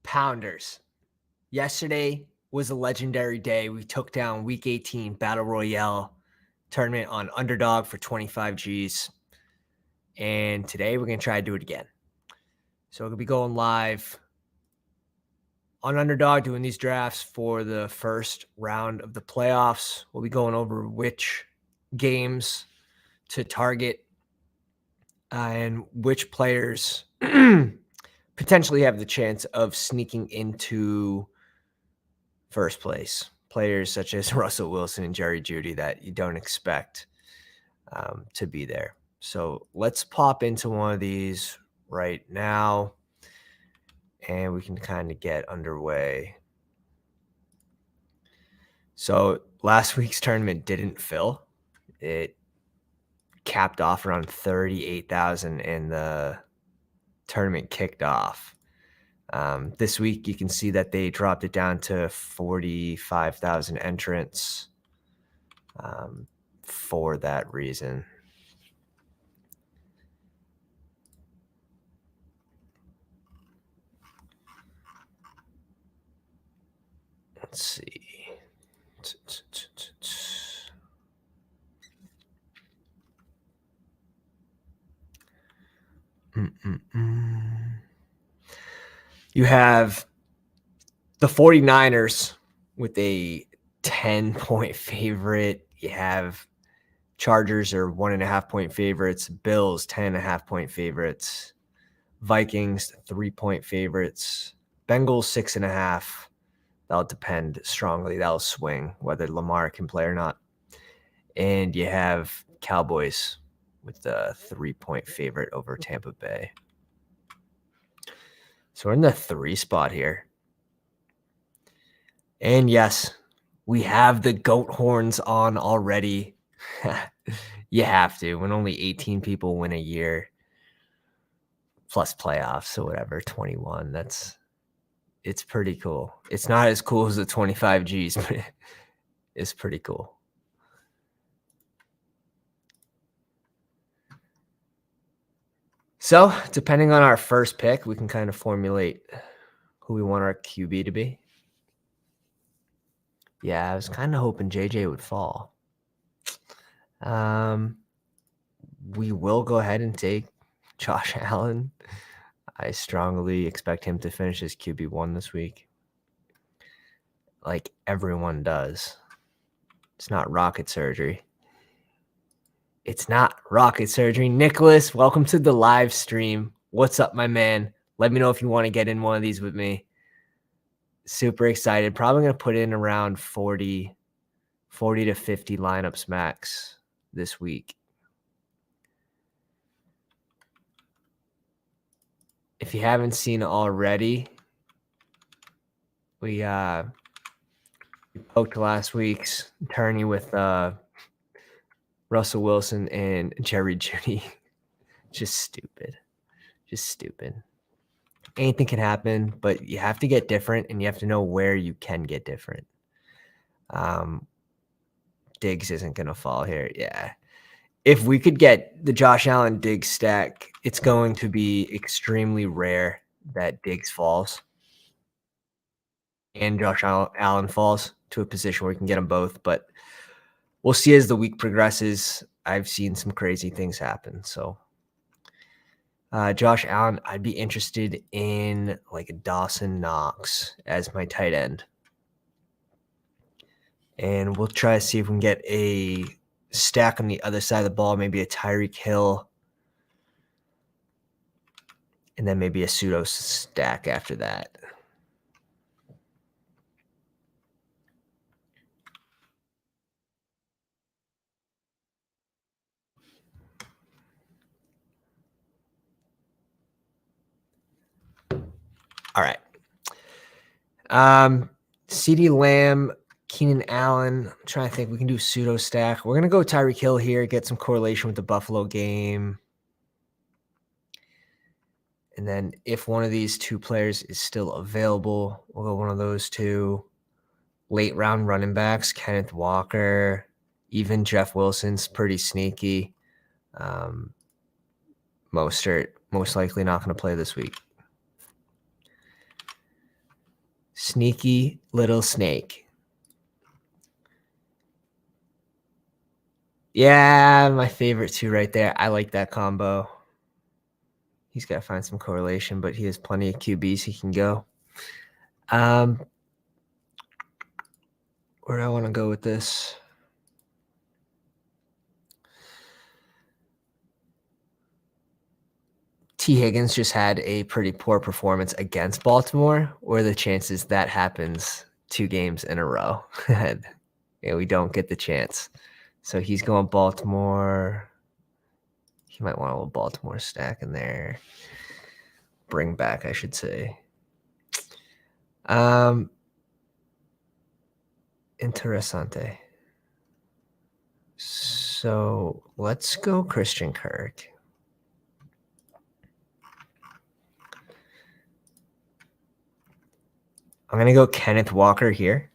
Pounders. Yesterday was a legendary day. We took down Week 18 Battle Royale tournament on Underdog for 25 Gs. And today we're going to try to do it again. So we're going to be going live on Underdog doing these drafts for the first round of the playoffs. We'll be going over which games to target and which players potentially have the chance of sneaking into first place. Players such as Russell Wilson and Jerry Jeudy that you don't expect to be there. So let's pop into one of these right now, and we can kind of get underway. So last week's tournament didn't fill. It capped off around 38,000 and the tournament kicked off. This week, you can see that they dropped it down to 45,000 entrants for that reason. Let's see. You have the 49ers with a 10-point favorite. You have Chargers are 1.5-point favorites. Bills, 10.5-point favorites. Vikings, 3-point favorites. Bengals, 6.5. That'll depend strongly. That'll swing whether Lamar can play or not. And you have Cowboys with the 3-point favorite over Tampa Bay. So we're in the 3 spot here. And yes, we have the goat horns on already. You have to. When only 18 people win a year, plus playoffs or whatever, 21, it's pretty cool. It's not as cool as the 25 Gs, but it's pretty cool. So, depending on our first pick, we can kind of formulate who we want our QB to be. Yeah, I was kind of hoping JJ would fall. We will go ahead and take Josh Allen. I strongly expect him to finish his QB1 this week. Like everyone does. It's not rocket surgery. It's not rocket surgery. Nicholas, welcome to the live stream. What's up, my man? Let me know if you want to get in one of these with me. Super excited. Probably going to put in around 40 to 50 lineups max this week. If you haven't seen already, we poked last week's tourney with Russell Wilson and Jerry Jeudy. Just stupid. Anything can happen, but you have to get different, and you have to know where you can get different. Diggs isn't going to fall here. Yeah. If we could get the Josh Allen Diggs stack, it's going to be extremely rare that Diggs falls and Josh Allen falls to a position where we can get them both. But we'll see as the week progresses. I've seen some crazy things happen. So Josh Allen, I'd be interested in like a Dawson Knox as my tight end. And we'll try to see if we can get a stack on the other side of the ball, maybe a Tyreek Hill, and then maybe a pseudo stack after that. All right. CeeDee Lamb, Keenan Allen. I'm trying to think. We can do pseudo stack. We're going to go Tyreek Hill here, get some correlation with the Buffalo game. And then if one of these two players is still available, we'll go one of those two. Late round running backs, Kenneth Walker, even Jeff Wilson's pretty sneaky. Mostert, most likely not going to play this week. Sneaky little snake. Yeah, my favorite two right there. I like that combo. He's got to find some correlation, but he has plenty of QBs he can go. Where do I want to go with this? T. Higgins just had a pretty poor performance against Baltimore. What are the chances that happens 2 games in a row? Yeah, we don't get the chance. So he's going Baltimore. He might want a little Baltimore stack in there. Bring back, I should say. Interessante. So let's go Christian Kirk. I'm going to go Kenneth Walker here.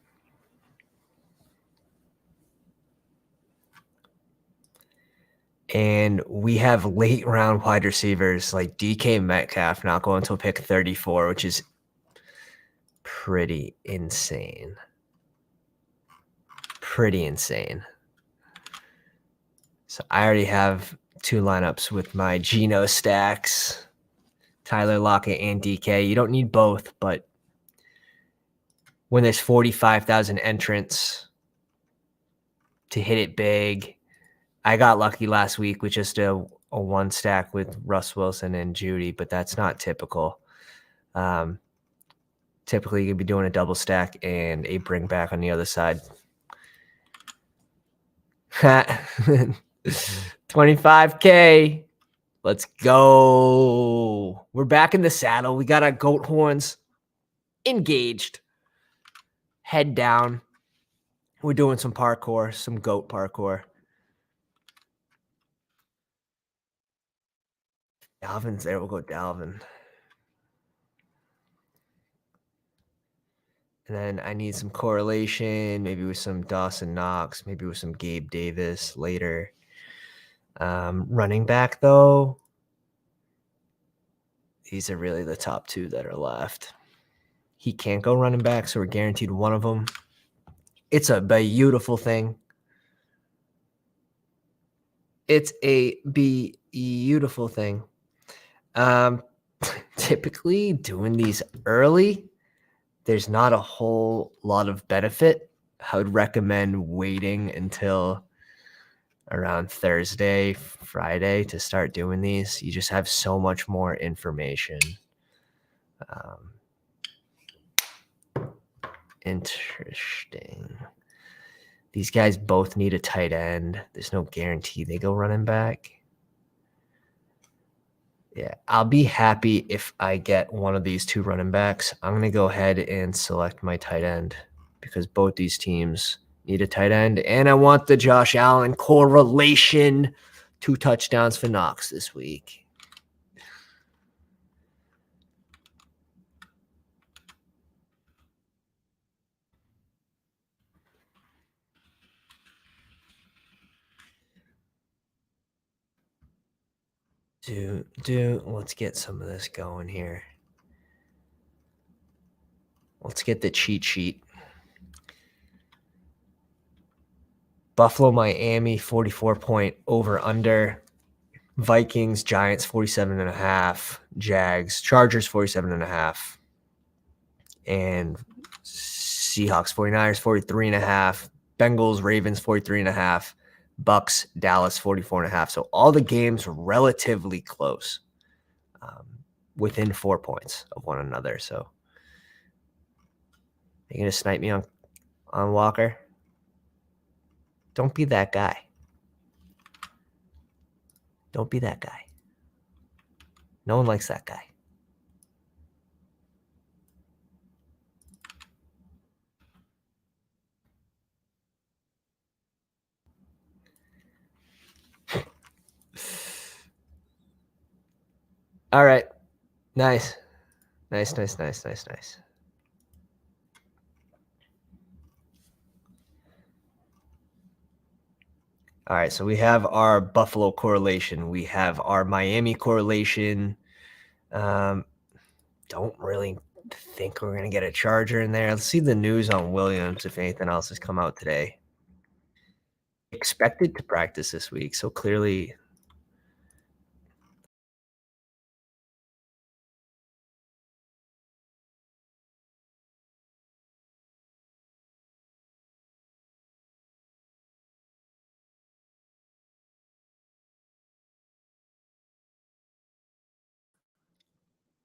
And we have late round wide receivers like DK Metcalf not going until pick 34, which is pretty insane. Pretty insane. So I already have 2 lineups with my Geno stacks, Tyler Lockett and DK. You don't need both, but when there's 45,000 entrants to hit it big, I got lucky last week with just a 1 stack with Russ Wilson and Judy, but that's not typical. Typically, you'd be doing a double stack and a bring back on the other side. 25K. Let's go. We're back in the saddle. We got our goat horns engaged. Head down. We're doing some parkour, some goat parkour. Dalvin's there. We'll go Dalvin. And then I need some correlation, maybe with some Dawson Knox, maybe with some Gabe Davis later. Running back, though, these are really the top 2 that are left. He can't go running back, so we're guaranteed one of them. It's a beautiful thing. It's a beautiful thing. Typically, doing these early, there's not a whole lot of benefit. I would recommend waiting until around Thursday, Friday to start doing these. You just have so much more information. Interesting. These guys both need a tight end. There's no guarantee they go running back. Yeah, I'll be happy if I get one of these 2 running backs. I'm going to go ahead and select my tight end because both these teams need a tight end. And I want the Josh Allen correlation. 2 touchdowns for Knox this week. Let's get some of this going here. Let's get the cheat sheet. Buffalo, Miami, 44-point over-under. Vikings, Giants, 47.5. Jags, Chargers, 47.5. And Seahawks, 49ers, 43.5. Bengals, Ravens, 43.5. Bucks, Dallas, 44.5. So all the games relatively close, within 4 points of one another. So you're going to snipe me on Walker? Don't be that guy. Don't be that guy. No one likes that guy. All right. Nice. Nice. All right, so we have our Buffalo correlation. We have our Miami correlation. Don't really think we're going to get a Charger in there. Let's see the news on Williams if anything else has come out today. Expected to practice this week, so clearly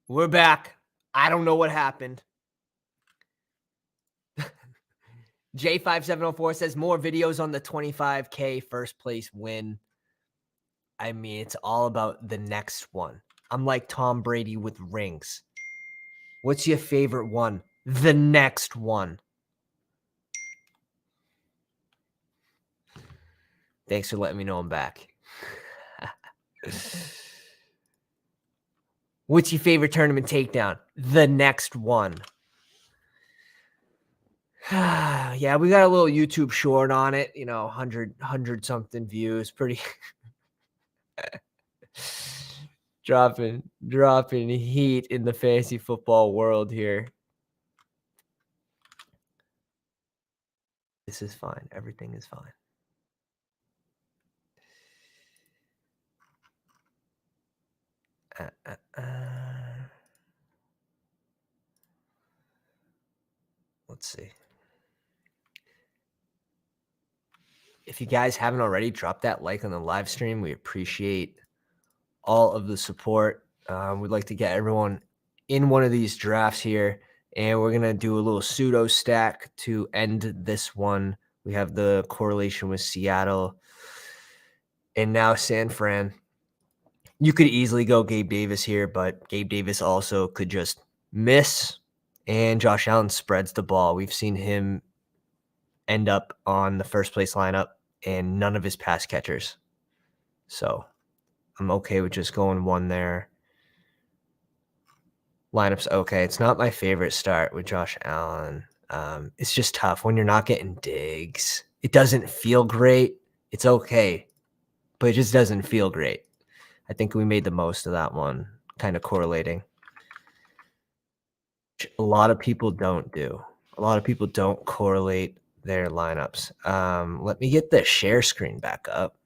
we're back. I don't know what happened. J5704 says more videos on the 25K first place win. I mean, it's all about the next one. I'm like Tom Brady with rings. What's your favorite one? The next one. Thanks for letting me know I'm back. What's your favorite tournament takedown? The next one. Yeah, we got a little YouTube short on it, 100 something views. Pretty dropping heat in the fantasy football world here. This is fine. Everything is fine. Let's see. If you guys haven't already, drop that like on the live stream. We appreciate all of the support. We'd like to get everyone in one of these drafts here, and we're going to do a little pseudo stack to end this one. We have the correlation with Seattle and now San Fran. You could easily go Gabe Davis here, but Gabe Davis also could just miss, and Josh Allen spreads the ball. We've seen him end up on the first place lineup and none of his pass catchers. So I'm okay with just going one there. Lineups okay. It's not my favorite start with Josh Allen. It's just tough when you're not getting digs. It doesn't feel great. It's okay, but it just doesn't feel great. I think we made the most of that one, kind of correlating. A lot of people don't do. A lot of people don't correlate their lineups. Let me get the share screen back up.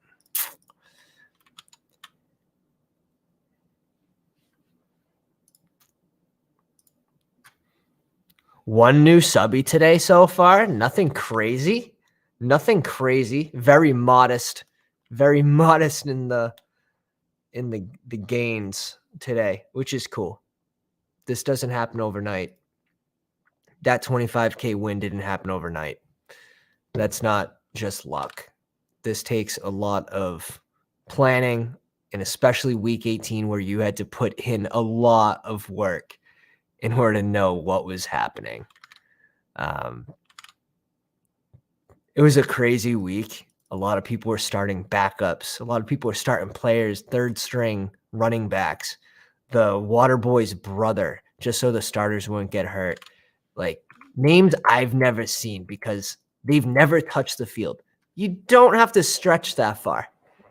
One new subby today so far. Nothing crazy. Nothing crazy. Very modest. Very modest in the gains today, which is cool. This doesn't happen overnight. That 25K win didn't happen overnight. That's not just luck. This takes a lot of planning, and especially week 18 where you had to put in a lot of work in order to know what was happening. It was a crazy week. A lot of people were starting backups. A lot of people were starting players, third string running backs. The water boy's brother, just so the starters wouldn't get hurt. Like names I've never seen because they've never touched the field. You don't have to stretch that far.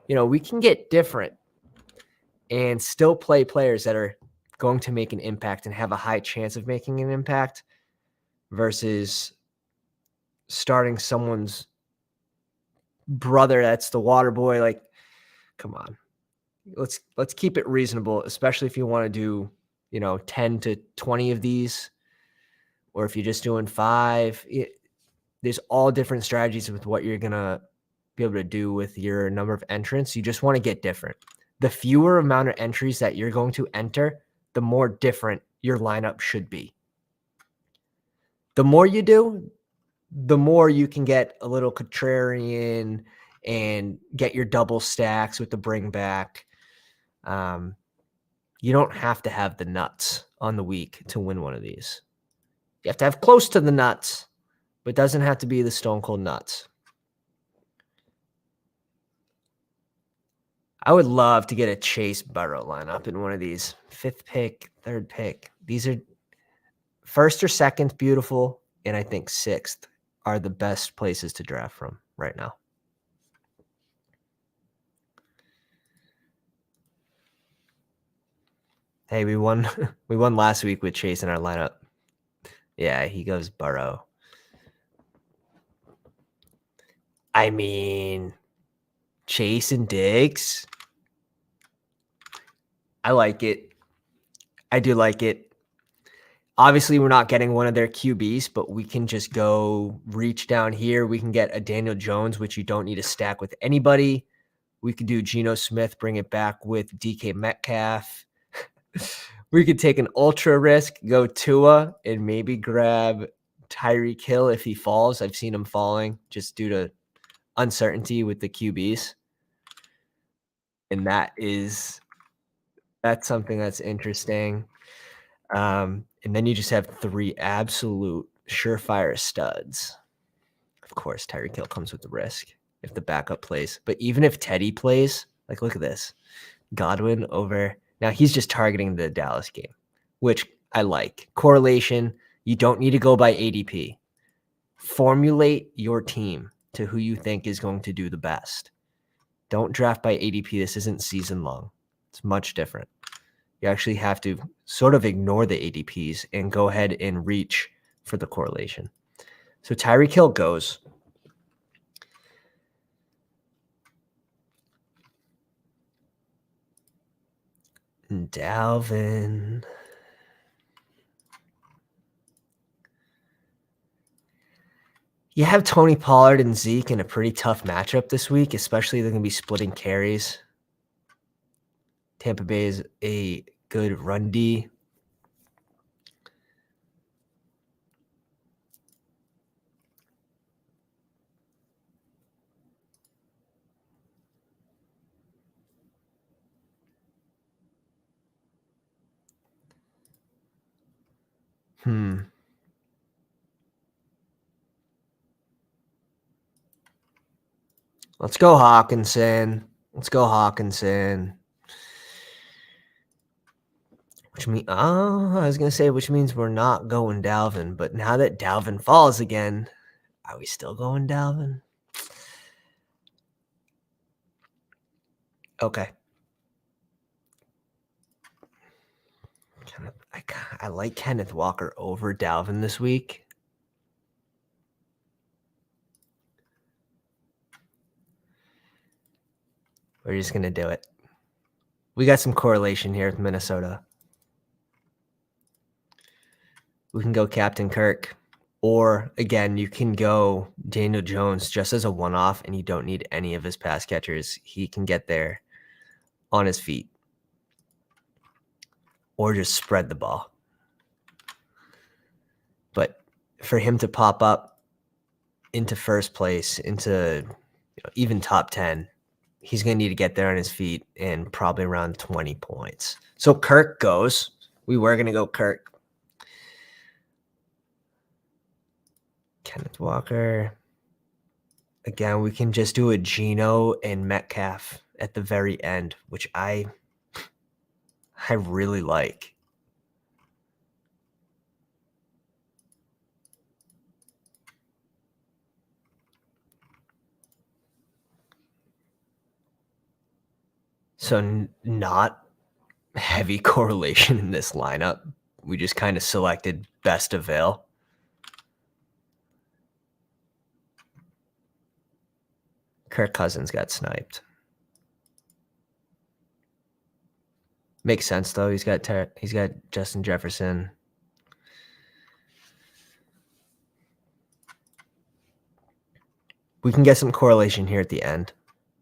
We can get different and still play players that are going to make an impact and have a high chance of making an impact versus starting someone's brother that's the water boy. Like, come on. Let's keep it reasonable, especially if you want to do, 10 to 20 of these, or if you're just doing 5. There's all different strategies with what you're going to be able to do with your number of entrants. You just want to get different. The fewer amount of entries that you're going to enter, the more different your lineup should be. The more you do, the more you can get a little contrarian and get your double stacks with the bring back. You don't have to have the nuts on the week to win one of these. You have to have close to the nuts, but it doesn't have to be the stone cold nuts. I would love to get a Chase Burrow lineup in one of these. 5th pick, 3rd pick. These are first or second, beautiful, and I think 6th are the best places to draft from right now. Hey, we won last week with Chase in our lineup. Yeah, he goes Burrow. I mean, Chase and Diggs. I like it. I do like it. Obviously, we're not getting one of their QBs, but we can just go reach down here. We can get a Daniel Jones, which you don't need to stack with anybody. We could do Geno Smith, bring it back with DK Metcalf. We could take an ultra risk, go Tua, and maybe grab Tyreek Hill if he falls. I've seen him falling just due to uncertainty with the QBs. And that's something that's interesting. And then you just have 3 absolute surefire studs. Of course, Tyreek Hill comes with the risk if the backup plays. But even if Teddy plays, like, look at this. Godwin over. Now, he's just targeting the Dallas game, which I like. Correlation, you don't need to go by ADP. Formulate your team to who you think is going to do the best. Don't draft by ADP. This isn't season long. It's much different. You actually have to sort of ignore the ADPs and go ahead and reach for the correlation. So Tyreek Hill goes. Dalvin. You have Tony Pollard and Zeke in a pretty tough matchup this week, especially they're going to be splitting carries. Tampa Bay is a good run D. Let's go Hawkinson. Let's go Hawkinson. Which means, I was gonna say, which means we're not going Dalvin. But now that Dalvin falls again, are we still going Dalvin? Okay. I like Kenneth Walker over Dalvin this week. We're just gonna do it. We got some correlation here with Minnesota. We can go Captain Kirk. Or, again, you can go Daniel Jones just as a one-off, and you don't need any of his pass catchers. He can get there on his feet. Or just spread the ball. But for him to pop up into first place, into even top 10, he's going to need to get there on his feet and probably around 20 points. So Kirk goes. We were going to go Kirk. Kenneth Walker. Again, we can just do a Geno and Metcalf at the very end, which I really like. So not heavy correlation in this lineup. We just kind of selected best avail. Kirk Cousins got sniped. Makes sense though. He's got Justin Jefferson. We can get some correlation here at the end,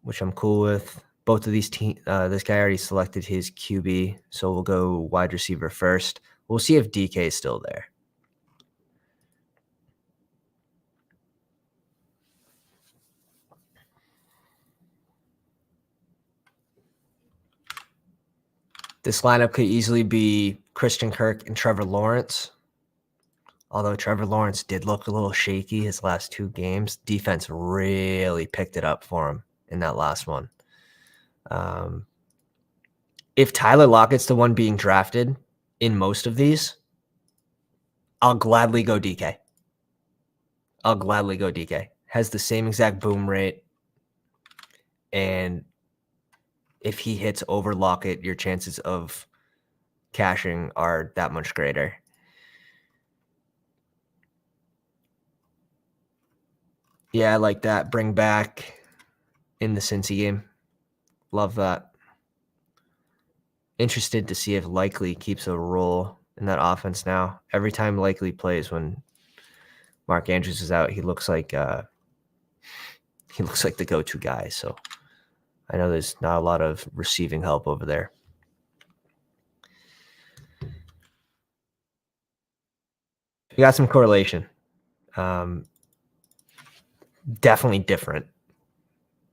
which I'm cool with. Both of these teams, this guy already selected his QB, so we'll go wide receiver first. We'll see if DK is still there. This lineup could easily be Christian Kirk and Trevor Lawrence. Although Trevor Lawrence did look a little shaky his last 2 games. Defense really picked it up for him in that last one. If Tyler Lockett's the one being drafted in most of these, I'll gladly go DK. Has the same exact boom rate. And if he hits over Lockett, your chances of cashing are that much greater. Yeah, I like that. Bring back in the Cincy game. Love that. Interested to see if Likely keeps a role in that offense now. Every time Likely plays when Mark Andrews is out, he looks like the go-to guy. So I know there's not a lot of receiving help over there. We got some correlation. Definitely different.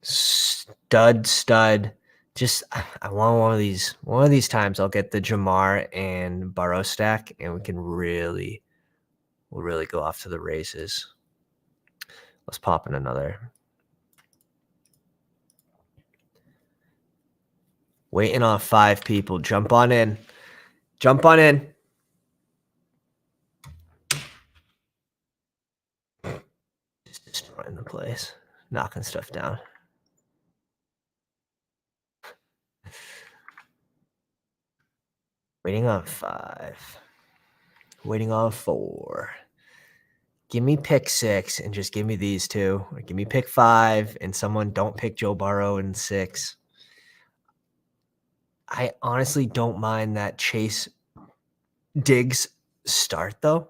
Stud. Just I want one of these. One of these times I'll get the Jamar and Burrow stack, and we'll really go off to the races. Let's pop in another. Waiting on 5 people. Jump on in. Jump on in. Just destroying the place. Knocking stuff down. Waiting on 5. Waiting on 4. Give me pick 6 and just give me these 2. Or give me pick 5 and someone don't pick Joe Burrow in 6. I honestly don't mind that Chase Diggs start, though.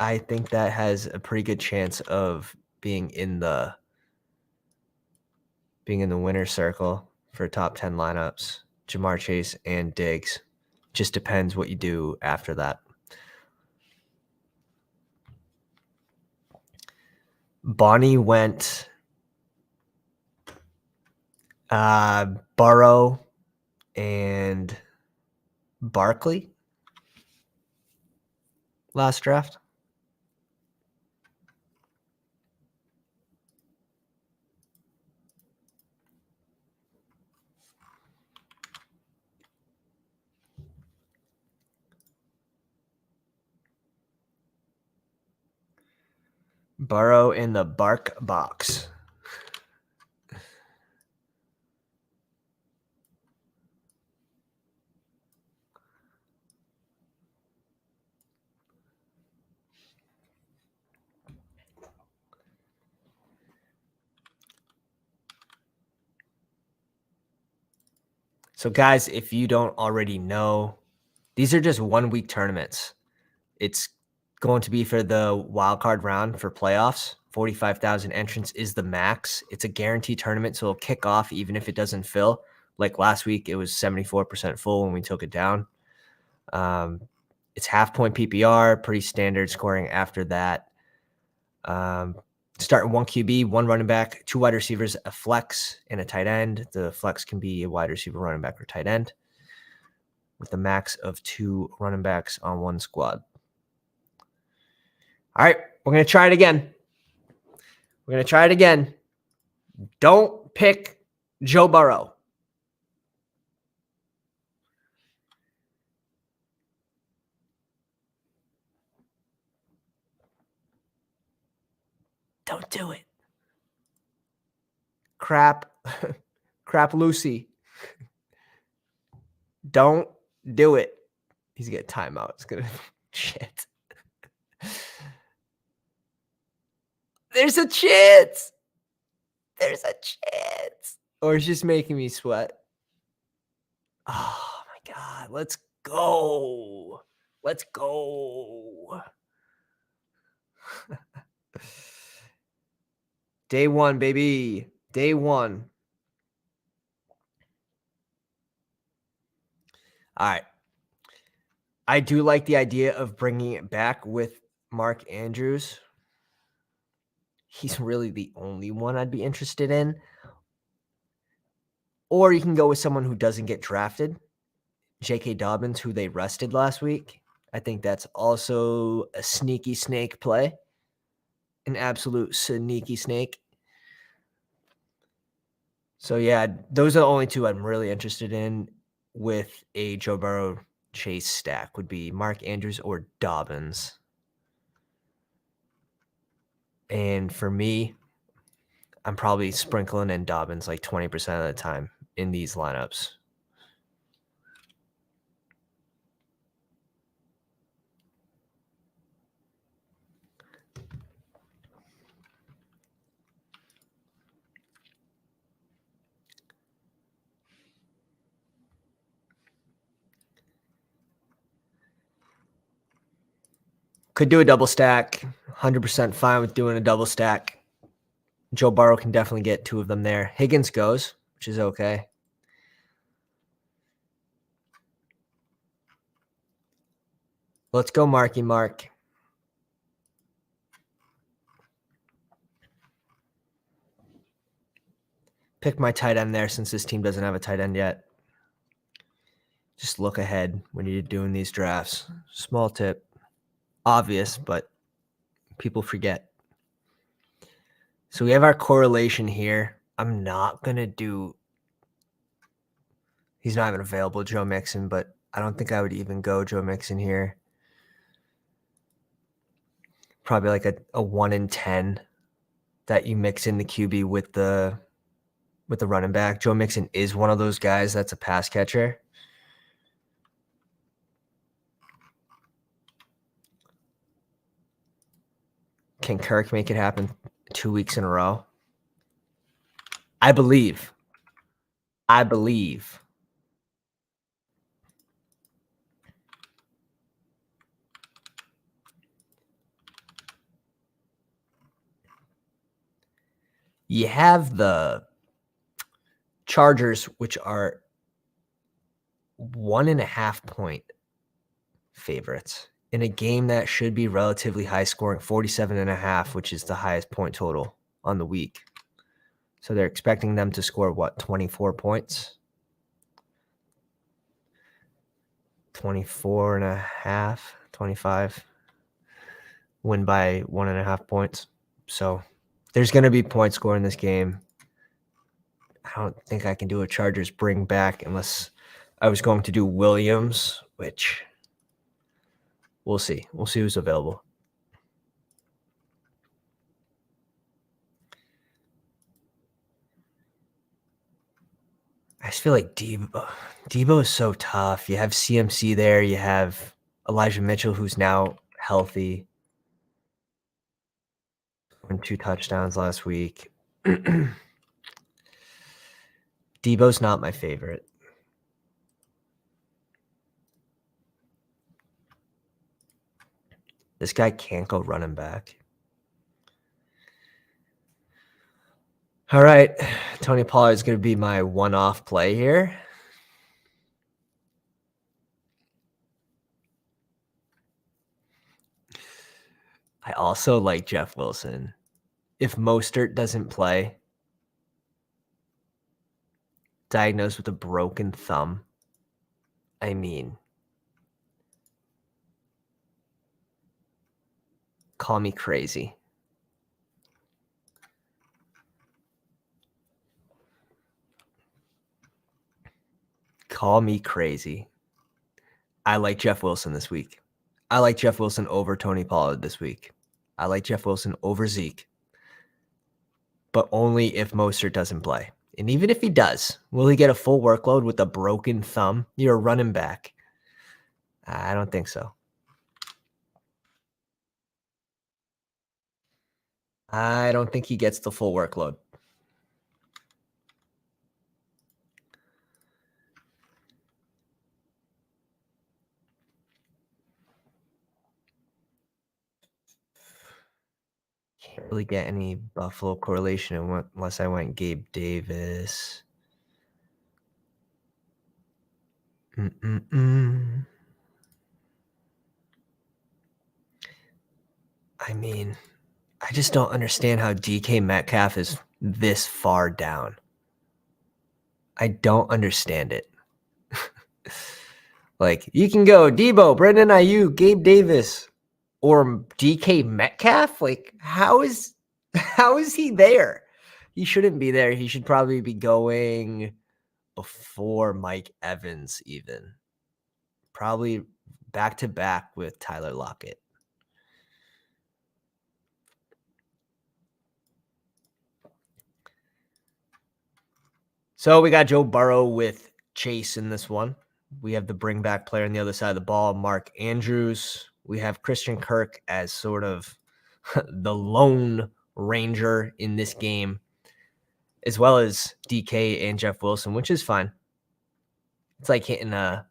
I think that has a pretty good chance of being in the winner's circle for top 10 lineups. Jamar Chase and Diggs. Just depends what you do after that. Bonnie went Burrow and Barkley last draft. Burrow in the Bark box. So, guys, if you don't already know, these are just 1-week tournaments. It's going to be for the wild card round for playoffs. 45,000 entrants is the max. It's a guaranteed tournament, so it'll kick off even if it doesn't fill. Like last week, it was 74% full when we took it down. It's half-point PPR, pretty standard scoring after that. Starting 1 QB, 1 running back, 2 wide receivers, a flex, and a tight end. The flex can be a wide receiver, running back, or tight end with a max of 2 running backs on 1 squad. All right, we're going to try it again. Don't pick Joe Burrow. Don't do it. Crap Lucy. Don't do it. He's getting timeout. It's going to shit. There's a chance. Or it's just making me sweat. Oh my God. Let's go. Day 1, baby. Day 1. All right. I do like the idea of bringing it back with Mark Andrews. He's really the only one I'd be interested in. Or you can go with someone who doesn't get drafted. J.K. Dobbins, who they rested last week. I think that's also a sneaky snake play. An absolute sneaky snake. So, yeah, those are the only 2 I'm really interested in with a Joe Burrow Chase stack would be Mark Andrews or Dobbins. And for me, I'm probably sprinkling in Dobbins like 20% of the time in these lineups. Could do a double stack. 100% fine with doing a double stack. Joe Burrow can definitely get 2 of them there. Higgins goes, which is okay. Let's go Marky Mark. Pick my tight end there since this team doesn't have a tight end yet. Just look ahead when you're doing these drafts. Small tip. Obvious, but people forget. So we have our correlation here. I'm not going to do – he's not even available, Joe Mixon, but I don't think I would even go Joe Mixon here. Probably like a 1 in 10 that you mix in the QB with the running back. Joe Mixon is one of those guys that's a pass catcher. Can Kirk make it happen 2 weeks in a row? I believe. You have the Chargers, which are 1.5 point favorites in a game that should be relatively high scoring, 47.5, which is the highest point total on the week. So they're expecting them to score, 24 points? 24.5, 25. Win by 1.5 points. So there's going to be points scored in this game. I don't think I can do a Chargers bring back unless I was going to do Williams, which we'll see. We'll see who's available. I just feel like Debo is so tough. You have CMC there. You have Elijah Mitchell, who's now healthy. Won 2 touchdowns last week. Debo's not my favorite. This guy can't go running back. All right. Tony Pollard is going to be my one-off play here. I also like Jeff Wilson. If Mostert doesn't play, diagnosed with a broken thumb, I mean, call me crazy. Call me crazy. I like Jeff Wilson this week. I like Jeff Wilson over Tony Pollard this week. I like Jeff Wilson over Zeke. But only if Mostert doesn't play. And even if he does, will he get a full workload with a broken thumb? You're a running back. I don't think so. I don't think he gets the full workload. Can't really get any Buffalo correlation unless I went Gabe Davis. I mean, I just don't understand how DK Metcalf is this far down. I don't understand it. Like, you can go Debo, Brandon Ayuk, Gabe Davis, or DK Metcalf. Like, how is he there? He shouldn't be there. He should probably be going before Mike Evans even. Probably back to back with Tyler Lockett. So we got Joe Burrow with Chase in this one. We have the bring back player on the other side of the ball, Mark Andrews. We have Christian Kirk as sort of the lone ranger in this game, as well as DK and Jeff Wilson, which is fine. It's like hitting a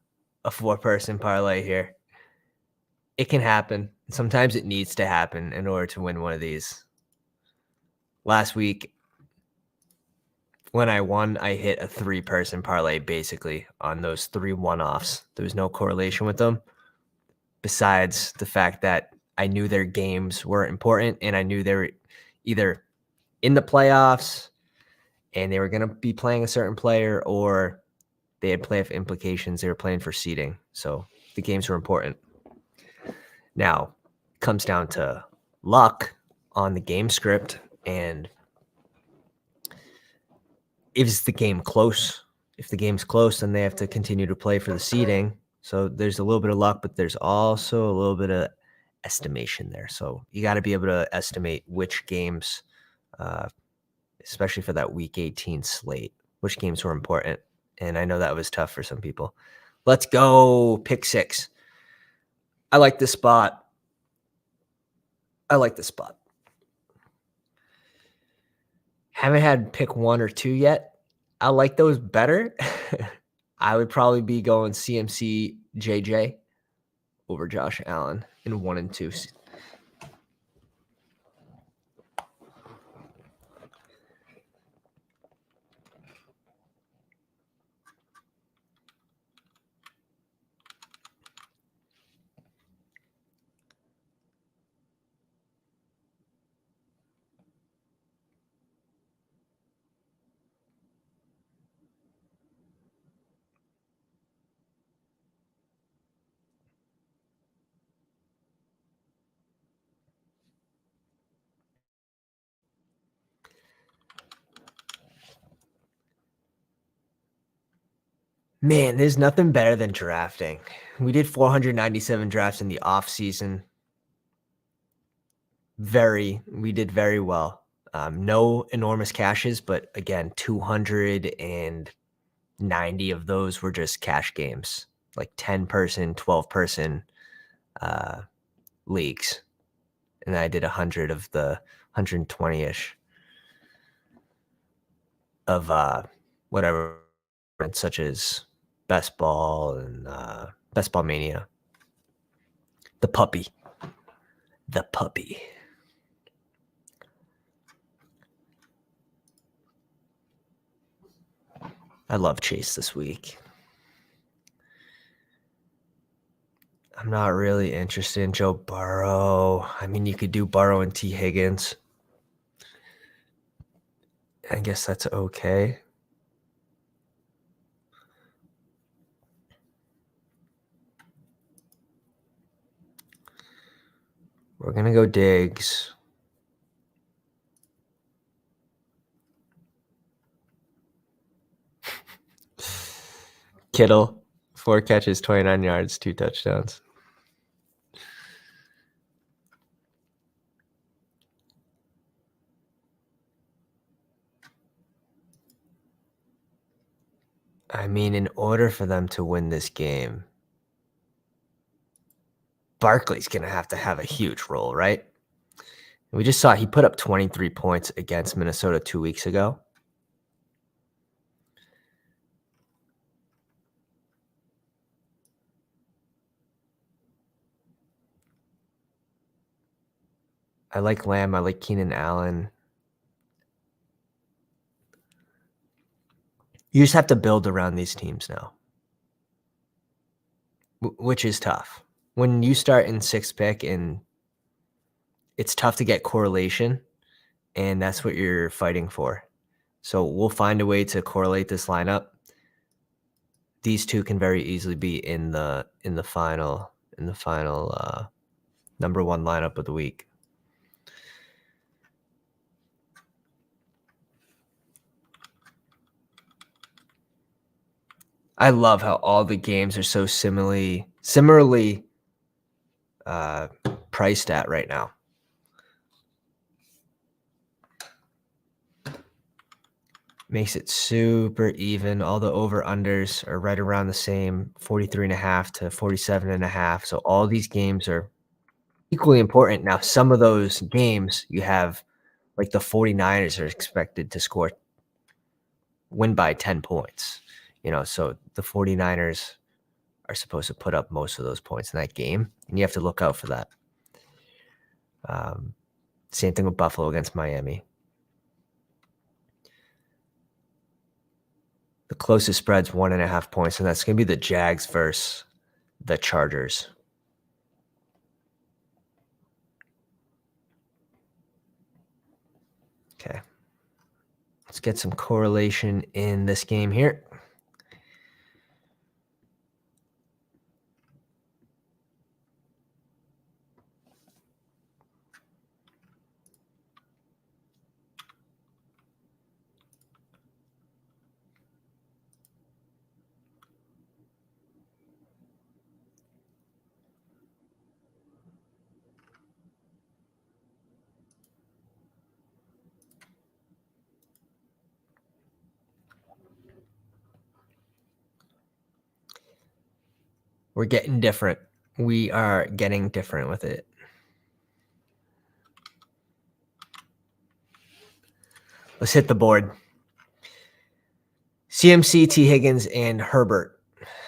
4-person parlay here. It can happen. Sometimes it needs to happen in order to win one of these. Last week, when I won, I hit a 3-person parlay basically on those 3 one-offs. There was no correlation with them besides the fact that I knew their games were important and I knew they were either in the playoffs and they were going to be playing a certain player, or they had playoff implications. They were playing for seeding. So the games were important. Now, it comes down to luck on the game script, and is the game close? If the game's close, then they have to continue to play for the seeding. So there's a little bit of luck, but there's also a little bit of estimation there. So you got to be able to estimate which games, especially for that Week 18 slate, which games were important. And I know that was tough for some people. Let's go pick 6. I like this spot. Haven't had pick 1 or 2 yet. I like those better. I would probably be going CMC JJ over Josh Allen in 1 and 2. Man, there's nothing better than drafting. We did 497 drafts in the off season. We did very well. No enormous cashes, but again, 290 of those were just cash games, like 10-person, 12-person leagues. And I did 100 of the 120-ish of whatever, such as Best Ball and Best Ball Mania. The puppy. I love Chase this week. I'm not really interested in Joe Burrow. I mean, you could do Burrow and T. Higgins. I guess that's okay. We're going to go Diggs. Kittle, 4 catches, 29 yards, 2 touchdowns. I mean, in order for them to win this game, Barkley's going to have a huge role, right? We just saw he put up 23 points against Minnesota 2 weeks ago. I like Lamb. I like Keenan Allen. You just have to build around these teams now, which is tough. When you start in 6th pick, and it's tough to get correlation, and that's what you're fighting for. So we'll find a way to correlate this lineup. These two can very easily be in the final number 1 lineup of the week. I love how all the games are so similarly priced at right now. Makes it super even. All the over-unders are right around the same, 43.5 to 47.5. So all these games are equally important. Now, some of those games you have, like the 49ers are expected to win by 10 points. So the 49ers are supposed to put up most of those points in that game, and you have to look out for that. Same thing with Buffalo against Miami. The closest spread's 1.5 points, and that's going to be the Jags versus the Chargers. Okay. Let's get some correlation in this game here. We're getting different. We are getting different with it. Let's hit the board. CMC, T. Higgins, and Herbert.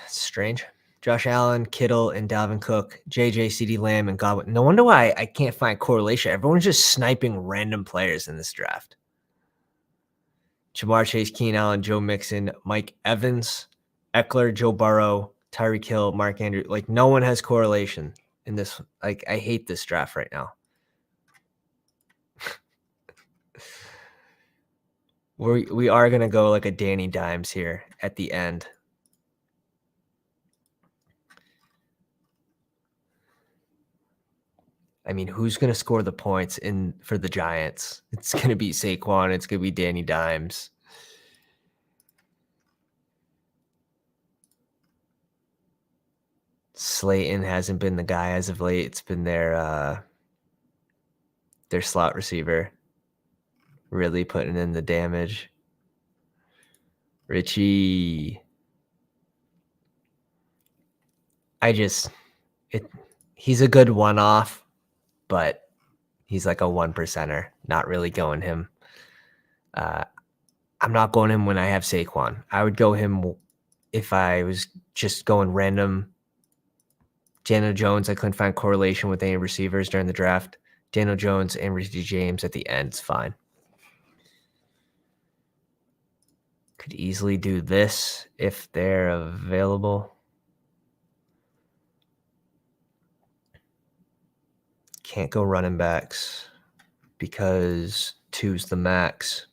Strange. Josh Allen, Kittle, and Dalvin Cook. JJ, CeeDee Lamb, and Godwin. No wonder why I can't find correlation. Everyone's just sniping random players in this draft. Jamar Chase, Keenan Allen, Joe Mixon, Mike Evans, Eckler, Joe Burrow, Tyreek Hill, Mark Andrews. Like, no one has correlation in this. Like, I hate this draft right now. We are going to go like a Danny Dimes here at the end. I mean, who's going to score the points for the Giants? It's going to be Saquon. It's going to be Danny Dimes. Slayton hasn't been the guy as of late. It's been their slot receiver really putting in the damage. Richie. He's a good one-off, but he's like a 1%er. Not really going him. I'm not going him when I have Saquon. I would go him if I was just going random. Daniel Jones, I couldn't find correlation with any receivers during the draft. Daniel Jones and Richie James at the end is fine. Could easily do this if they're available. Can't go running backs because 2's the max.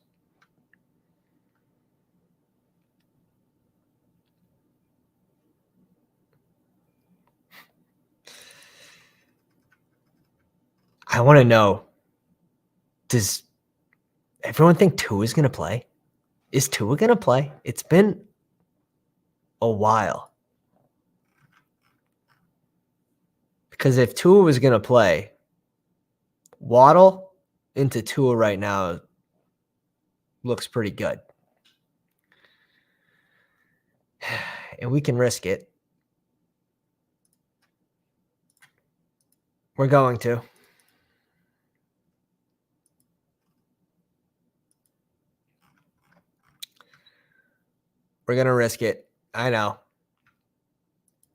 I want to know, does everyone think Tua is going to play? Is Tua going to play? It's been a while. Because if Tua was going to play, Waddle into Tua right now looks pretty good. And we can risk it. We're going to. We're going to risk it. I know.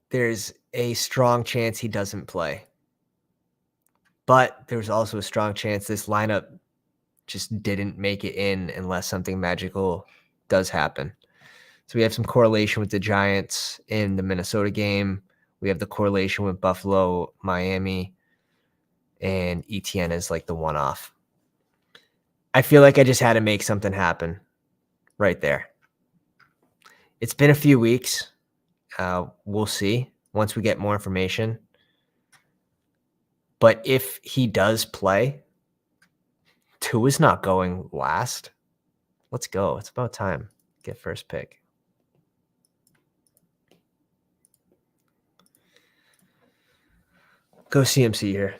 There's a strong chance he doesn't play. But there's also a strong chance this lineup just didn't make it in unless something magical does happen. So we have some correlation with the Giants in the Minnesota game. We have the correlation with Buffalo, Miami, and ETN is like the one-off. I feel like I just had to make something happen right there. It's been a few weeks. We'll see once we get more information. But if he does play, Tua's not going last. Let's go. It's about time. Get first pick. Go CMC here.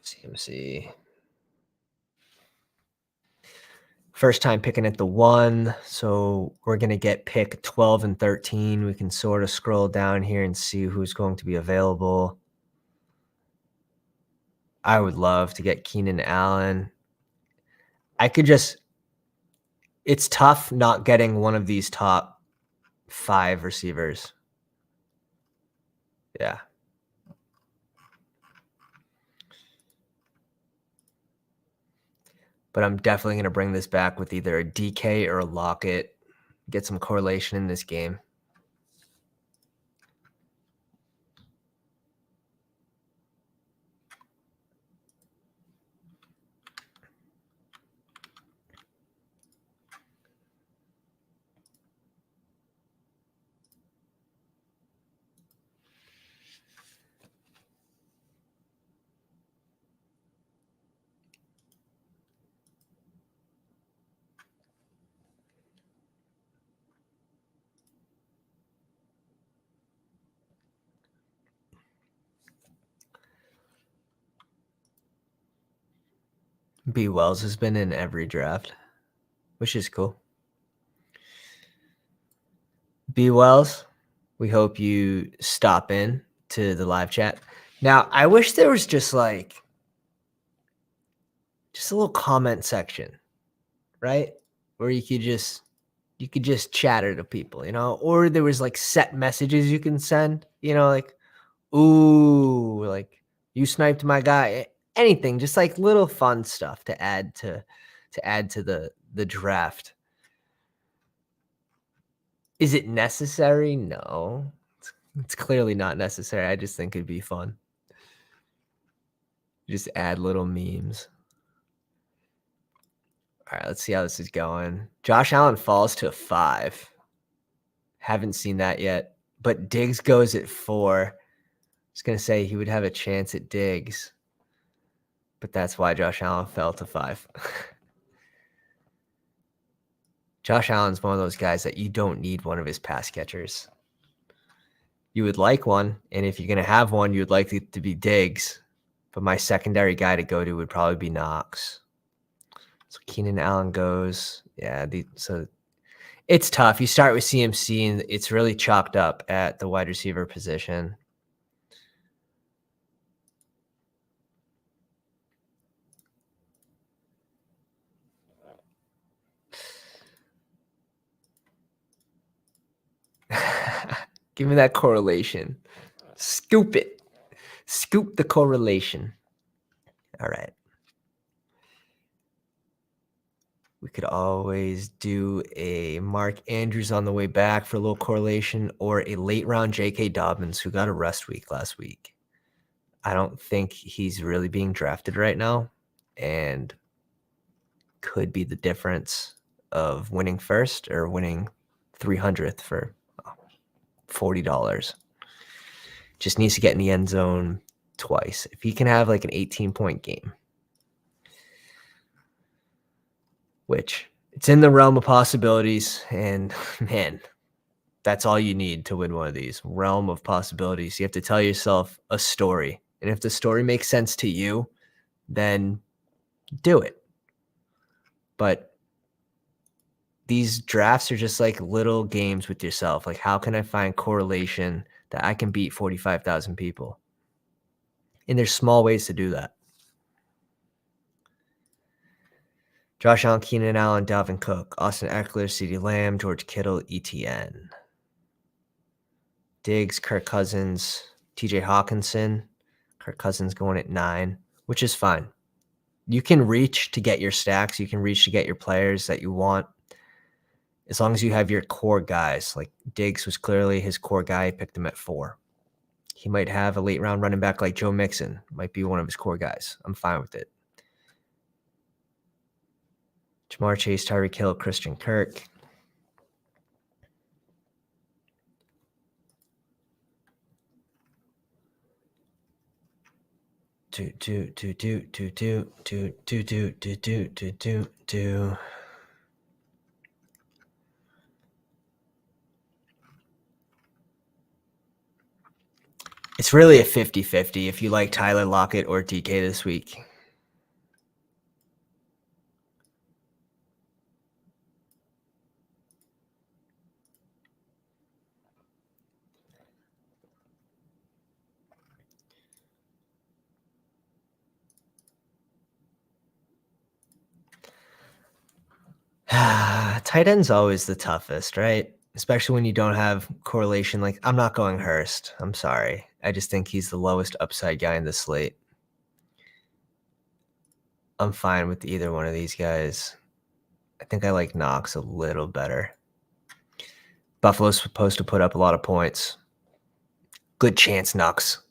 CMC. First time picking at the 1, so we're gonna get pick 12 and 13. We can sort of scroll down here and see who's going to be available. I would love to get Keenan Allen. It's tough not getting one of these top 5 receivers. Yeah. But I'm definitely gonna bring this back with either a DK or a Lockett. Get some correlation in this game. B. Wells has been in every draft, which is cool. B. Wells, we hope you stop in to the live chat. Now, I wish there was just a little comment section, right? Where you could just chatter to people, or there was like set messages you can send, like, ooh, like you sniped my guy. Anything, just like little fun stuff to add to the draft. Is it necessary? No. It's clearly not necessary. I just think it'd be fun. Just add little memes. All right, let's see how this is going. Josh Allen falls to 5. Haven't seen that yet. But Diggs goes at 4. I was going to say he would have a chance at Diggs. But that's why Josh Allen fell to 5. Josh Allen's one of those guys that you don't need one of his pass catchers. You would like one, and if you're going to have one, you would like it to be Diggs. But my secondary guy to go to would probably be Knox. So Keenan Allen goes. Yeah, so it's tough. You start with CMC, and it's really chalked up at the wide receiver position. Give me that correlation. Scoop it. Scoop the correlation. All right. We could always do a Mark Andrews on the way back for a little correlation, or a late round J.K. Dobbins, who got a rest week last week. I don't think he's really being drafted right now, and could be the difference of winning first or winning 300th for $40. Just needs to get in the end zone twice. If he can have like an 18-point game, which it's in the realm of possibilities, and man, that's all you need to win one of these. Realm of possibilities. You have to tell yourself a story, and if the story makes sense to you, then do it. But these drafts are just like little games with yourself. Like, how can I find correlation that I can beat 45,000 people? And there's small ways to do that. Josh Allen, Keenan Allen, Dalvin Cook, Austin Eckler, CeeDee Lamb, George Kittle, ETN. Diggs, Kirk Cousins, TJ Hawkinson. Kirk Cousins going at 9, which is fine. You can reach to get your stacks. You can reach to get your players that you want, as long as you have your core guys. Like Diggs was clearly his core guy. He picked him at 4. He might have a late round running back like Joe Mixon. Might be one of his core guys. I'm fine with it. Jamar Chase, Tyreek Hill, Christian Kirk. It's really a 50-50 if you like Tyler Lockett or DK this week. Tight end's always the toughest, right? Especially when you don't have correlation. Like, I'm not going Hurst. I'm sorry. I just think he's the lowest upside guy in the slate. I'm fine with either one of these guys. I think I like Knox a little better. Buffalo's supposed to put up a lot of points. Good chance Knox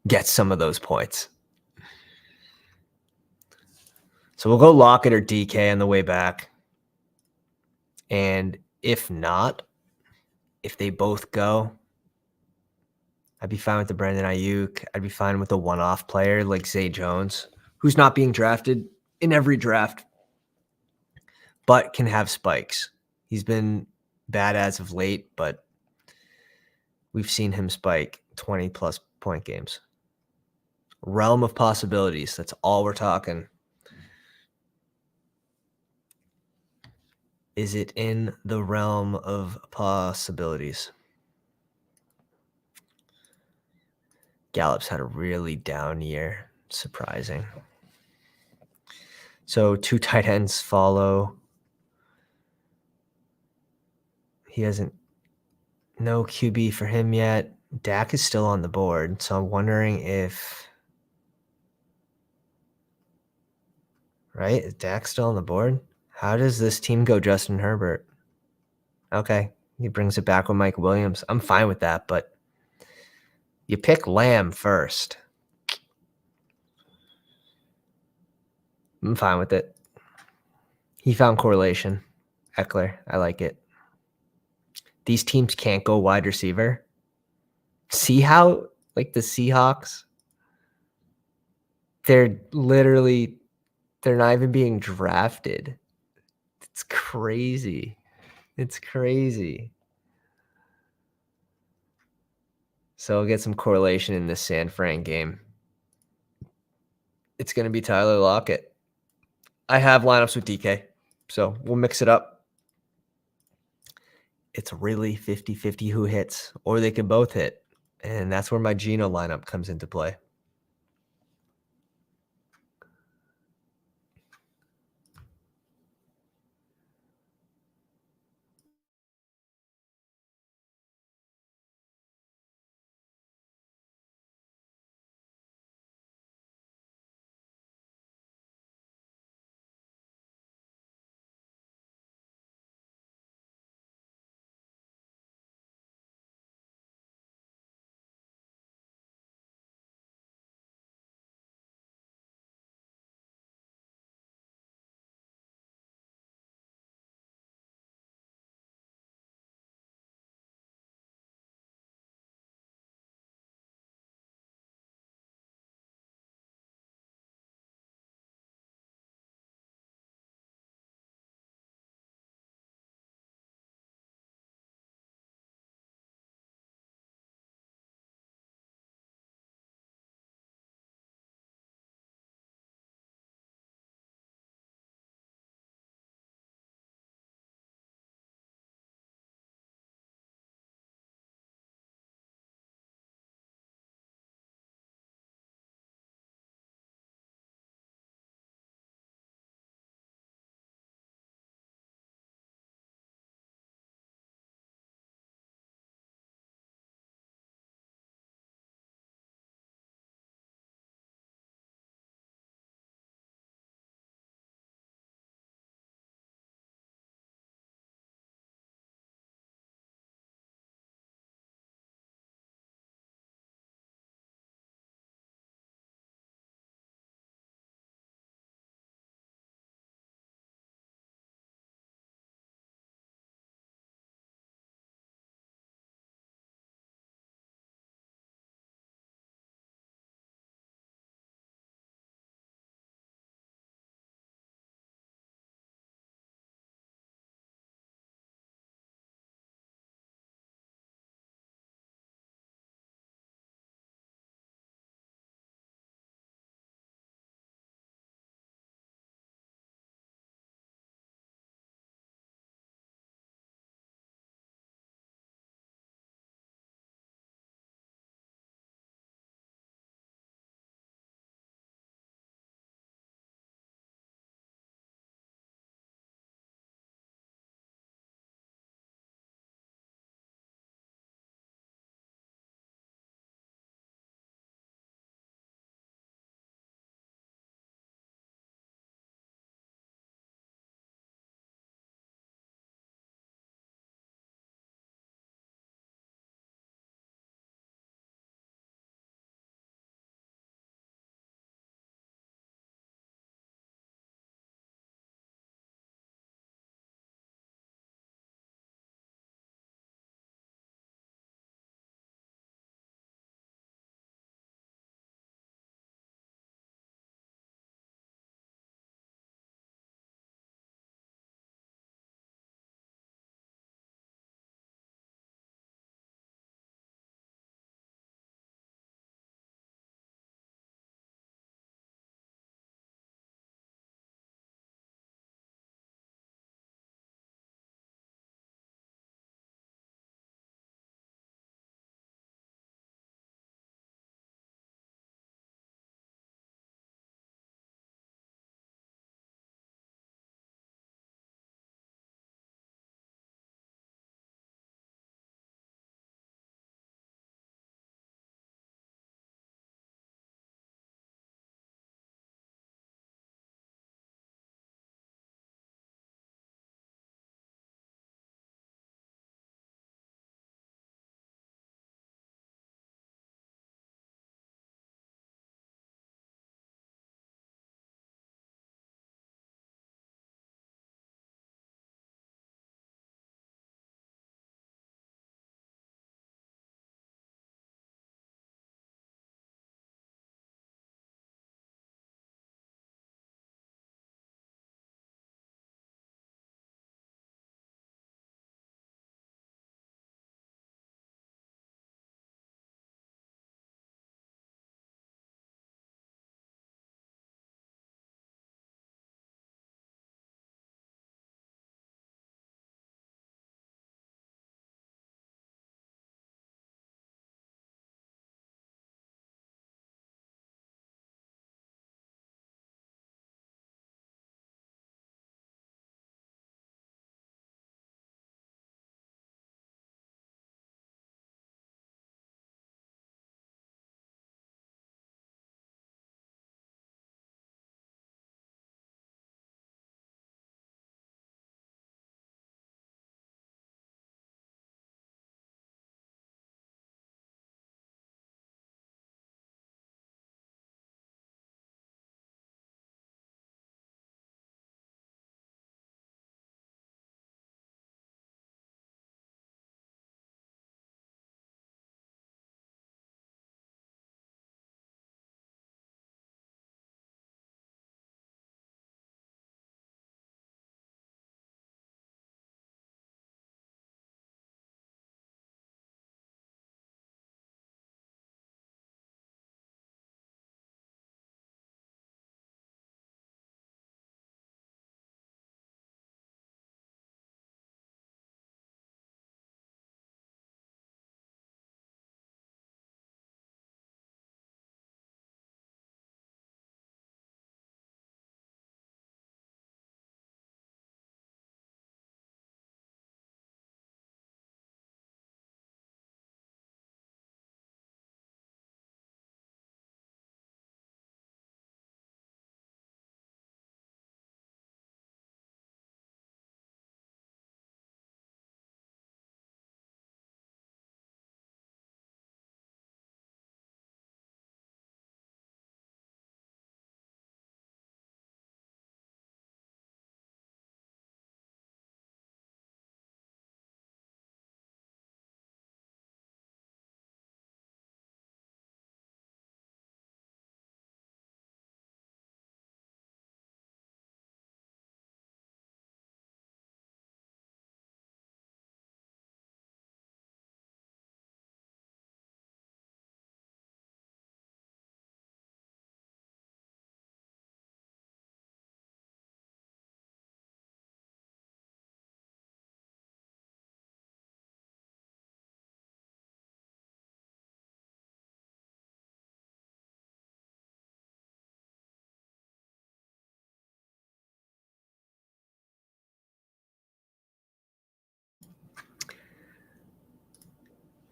gets some of those points. So we'll go Lockett or DK on the way back. And if not, if they both go, I'd be fine with the Brandon Ayuk. I'd be fine with a one-off player like Zay Jones, who's not being drafted in every draft, but can have spikes. He's been bad as of late, but we've seen him spike 20-plus point games. Realm of possibilities. That's all we're talking. Is it in the realm of possibilities? Gallup's had a really down year. Surprising. So 2 tight ends follow. He hasn't no QB for him yet. Dak is still on the board, so I'm wondering if right? Is Dak still on the board? How does this team go Justin Herbert? Okay. He brings it back with Mike Williams. I'm fine with that, but you pick Lamb first. I'm fine with it. He found correlation. Eckler, I like it. These teams can't go wide receiver. See how, like the Seahawks, they're not even being drafted. It's crazy. It's crazy. So I'll get some correlation in this San Fran game. It's going to be Tyler Lockett. I have lineups with DK, so we'll mix it up. It's really 50-50 who hits, or they can both hit. And that's where my Geno lineup comes into play.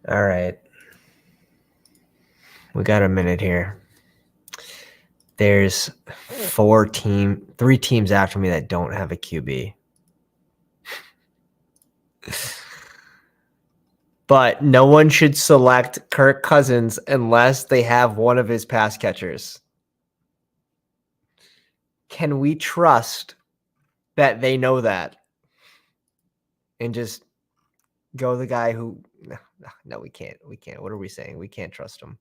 All right. We got a minute here. There's 3 teams after me that don't have a QB. But no one should select Kirk Cousins unless they have one of his pass catchers. Can we trust that they know that and just go the guy who no, we can't. We can't. What are we saying? We can't trust him.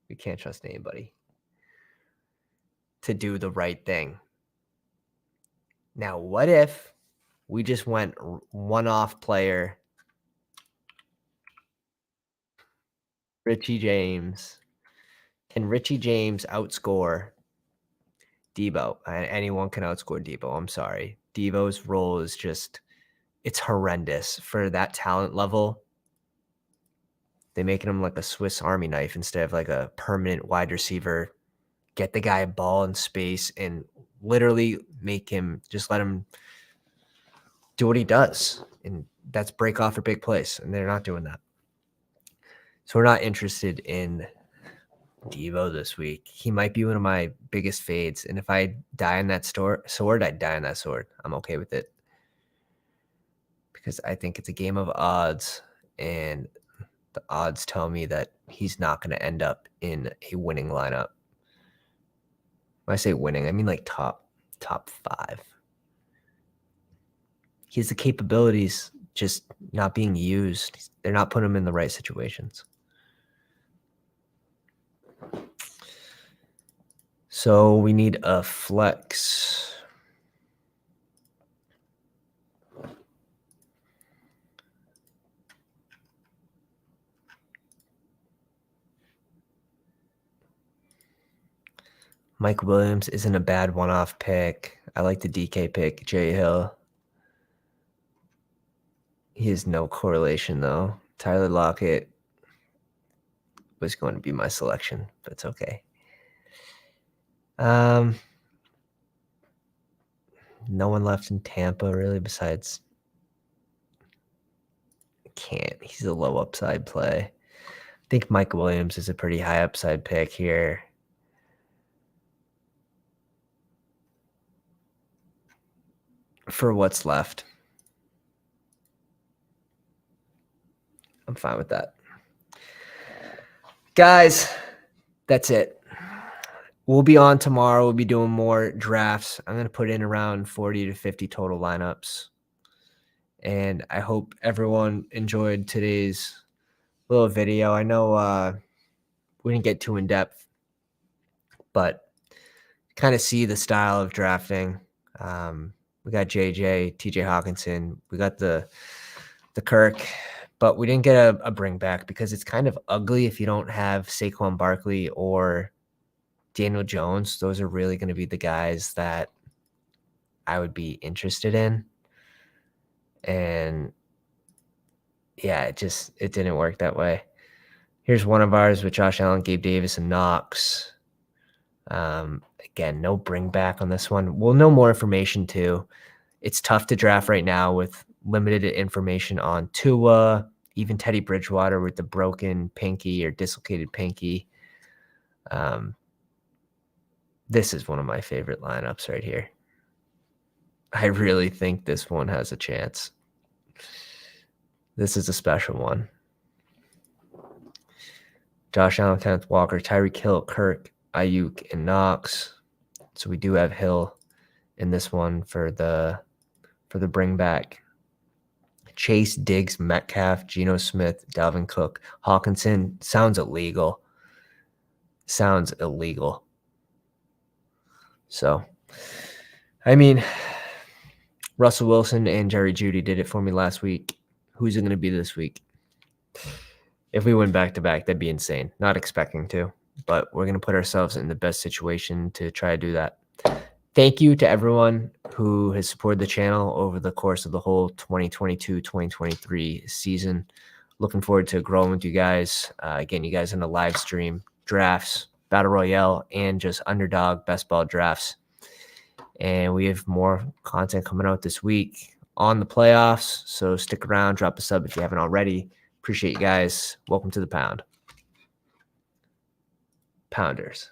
We can't trust anybody to do the right thing. Now, what if we just went one-off player Richie James? Can Richie James outscore Debo? Anyone can outscore Debo. I'm sorry. Debo's role is just, it's horrendous for that talent level. They're making him like a Swiss Army knife instead of like a permanent wide receiver. Get the guy a ball in space and literally make him, just let him do what he does. And that's break off for big plays. And they're not doing that. So we're not interested in Debo this week. He might be one of my biggest fades. And if I die on that sword, I die on that sword. I'm okay with it. Because I think it's a game of odds. And the odds tell me that he's not going to end up in a winning lineup. When I say winning, I mean like top 5. He has the capabilities, just not being used. They're not putting him in the right situations. So we need a flex. Mike Williams isn't a bad one-off pick. I like the DK pick, Jay Hill. He has no correlation, though. Tyler Lockett was going to be my selection, but it's okay. No one left in Tampa, really, besides can't. He's a low upside play. I think Mike Williams is a pretty high upside pick here. For what's left. I'm fine with that. Guys, that's it. We'll be on tomorrow. We'll be doing more drafts. I'm going to put in around 40 to 50 total lineups. And I hope everyone enjoyed today's little video. I know we didn't get too in depth, but kind of see the style of drafting. We got JJ, TJ Hawkinson. We got the Kirk, but we didn't get a bring back because it's kind of ugly if you don't have Saquon Barkley or Daniel Jones. Those are really going to be the guys that I would be interested in. And yeah, it didn't work that way. Here's one of ours with Josh Allen, Gabe Davis, and Knox. Again, no bring back on this one. We'll know more information too. It's tough to draft right now with limited information on Tua, even Teddy Bridgewater with the broken pinky or dislocated pinky. This is one of my favorite lineups right here. I really think this one has a chance. This is a special one. Josh Allen, Kenneth Walker, Tyreek Hill, Kirk, Ayuk, and Knox. So we do have Hill in this one for the bring back. Chase, Diggs, Metcalf, Geno Smith, Dalvin Cook, Hawkinson. Sounds illegal. So, I mean, Russell Wilson and Jerry Jeudy did it for me last week. Who's it going to be this week? If we win back-to-back, that'd be insane. Not expecting to, but we're going to put ourselves in the best situation to try to do that. Thank you to everyone who has supported the channel over the course of the whole 2022-2023 season. Looking forward to growing with you guys. Getting you guys in the live stream, drafts, Battle Royale, and just Underdog best ball drafts. And we have more content coming out this week on the playoffs. So stick around, drop a sub if you haven't already. Appreciate you guys. Welcome to the pound. Pounders.